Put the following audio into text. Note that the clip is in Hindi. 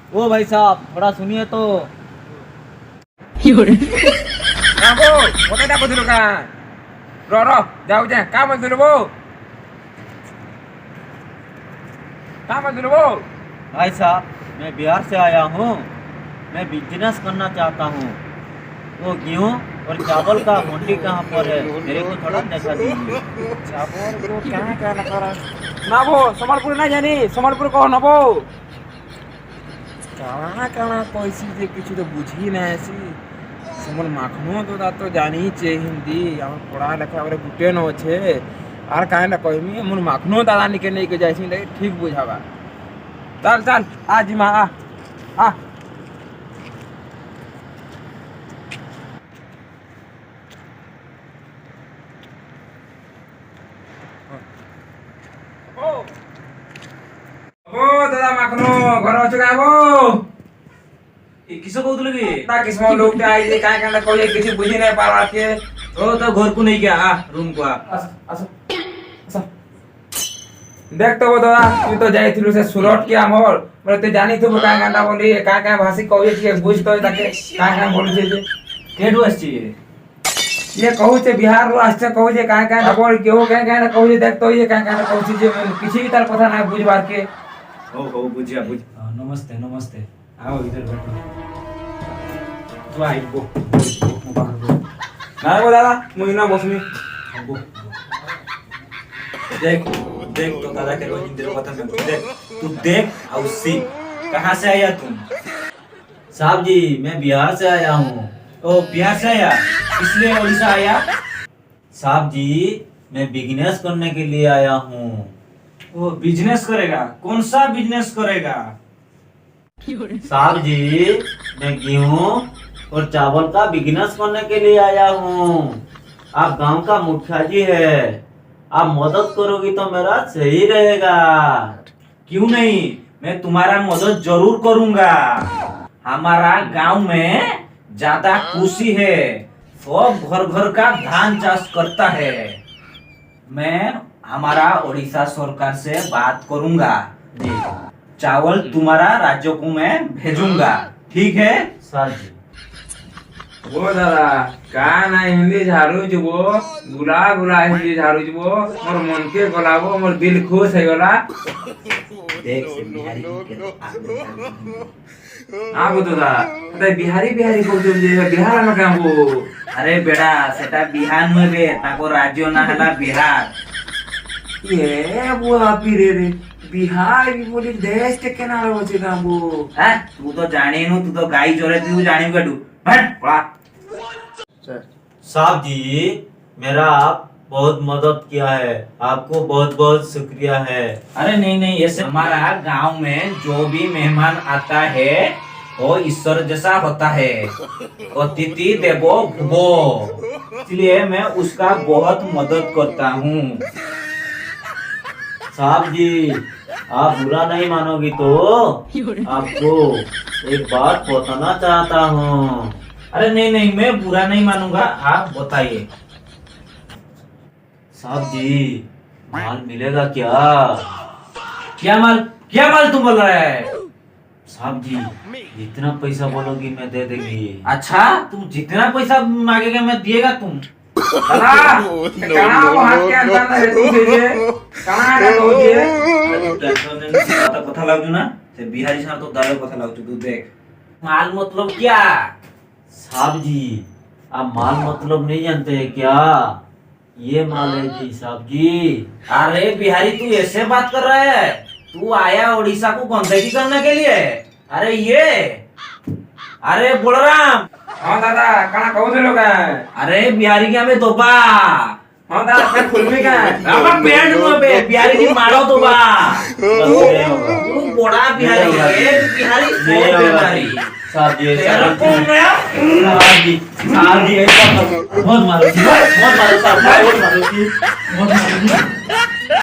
ओ भाई साहब थोड़ा सुनिए तो। हाँ वो होते क्या बोल का रो जाओ जा क्या बोल वो क्या बोल वो भाई साहब मैं बिहार से आया हूँ। मैं बिजनेस करना चाहता हूँ। वो गेहूँ और चावल का मंडी कहाँ पर है मेरे को थोड़ा देखा दीजिए। चावल को क्या लगा ना वो संबलपुर ना जानी संबलपुर कौन हो वो काଣା कैसी जे কিছু তো বুঝি না আসি সমল মাখনো তো জানি চে হিন্দি আমার পড়া লেখা করে গুটে ন আছে আর কায় না কইমি মন মাখনো দাদা নিকে নেই के যাইছি ঠিক বুঝাবা चल चल आज माँ आ ओ दादा माखनो घर अछ गाबो किस कहते कि ता किस्म लोग आइ जे काय कांडा कहै किछि बुझि नै पावा के ओ तो घर को नहीं गया रूम को आस देख तो वो दादा तू तो जाइथिलु से सुरट के हमर मरे ते जानि थु काय कांडा बोली काय भाषी कहै छी बुझ तो ताके काय बोलु छै जे केडू आछि ये कहू छे बिहार रो आछे कहू छे काय बोल केहू काय कहू छे देख तो ये काय कहू छे जे किछि भी तार कथा ना बुझबार के हो बुझिया बुझ। नमस्ते नमस्ते। आओ इधर बैठो। तू आई बो ना वो दादा मुइना बसमी बो। देख देख तो दादा के रोज इंद्र कथा में देख तू देख और सी कहाँ से आया तुम। साहब जी मैं बिहार से आया हूँ। ओ बिहार से आया इसलिए उड़ीसा आया। साहब जी मैं बिजनेस करने के लिए आया हूँ। वो बिजनेस करेगा? कौन सा बिजनेस करेगा? साहब जी मैं गेहूँ और चावल का बिजनेस करने के लिए आया हूँ। आप गांव का मुखिया जी है, आप मदद करोगी तो मेरा सही रहेगा। क्यों नहीं, मैं तुम्हारा मदद जरूर करूंगा। हमारा गांव में ज्यादा कृषि है, सब घर घर का धान चाष करता है। मैं हमारा उड़ीसा सरकार से बात करूंगा जी, चावल तुम्हारा राज्य को मैं भेजूंगा, ठीक है? सर जी वो दादा का ना हिंदी झाड़ू जुबो गुला गुला हिंदी झाड़ू जुबो मोर मन के गलाबो मोर दिल खुश है गला देख से बिहारी आ वो दादा अरे बिहारी बिहारी बोल तुम जे बिहार में काम वो अरे बेड़ा सेटा बिहार में बे ताको राज्य ना हला बिहार। ये वो आपी रे बिहार भी बोली देश के केना रो छे काम वो हैं तू तो जाने नु, तू तो गाई चोरे तू जाने गडू हट पड़ा। साहब जी मेरा आप बहुत मदद किया है, आपको बहुत बहुत शुक्रिया है। अरे नहीं नहीं, ऐसे हमारा गांव में जो भी मेहमान आता है वो ईश्वर जैसा होता है, अतिथि देवो भव, इसलिए मैं उसका बहुत मदद करता हूँ। साहब जी आप बुरा नहीं मानोगी तो आपको एक बात बताना चाहता हूँ। अरे नहीं नहीं, मैं बुरा नहीं मानूंगा, आप बताइए। साहब जी माल मिलेगा क्या? क्या माल तुम बोल रहे हैं? साहब जी जितना पैसा बोलोगी मैं दे देंगी। अच्छा तुम जितना पैसा मांगेगा मैं दिएगा तुम। दादा काना वो हाथ के अंदर है तू जे काना का कहू जे टेंशन कथा लागू ना से बिहारी साथ तो दाले कथा लागू तू देख। माल मतलब क्या? साहब जी आप माल मतलब नहीं जानते हैं क्या? ये माल है जी साहब जी। अरे बिहारी तू ऐसे बात कर रहा है? तू आया उड़ीसा को गंदगी करने के लिए? अरे ये अरे बोलराम। हां दादा काना कहू दे लोग अरे बिहारी के हमें दोबा। हां दादा पेट खुलमी का अब पेट में बे बिहारी की मारो दोबा। तू बड़ा बिहारी है, बिहारी नहीं सो होगा। बिहारी। साहब जी तेरा साहब कौन जी है? साहब जी ऐसा बहुत मारो जी, बहुत मारो साहब, बहुत मारो जी, बहुत मारो जी।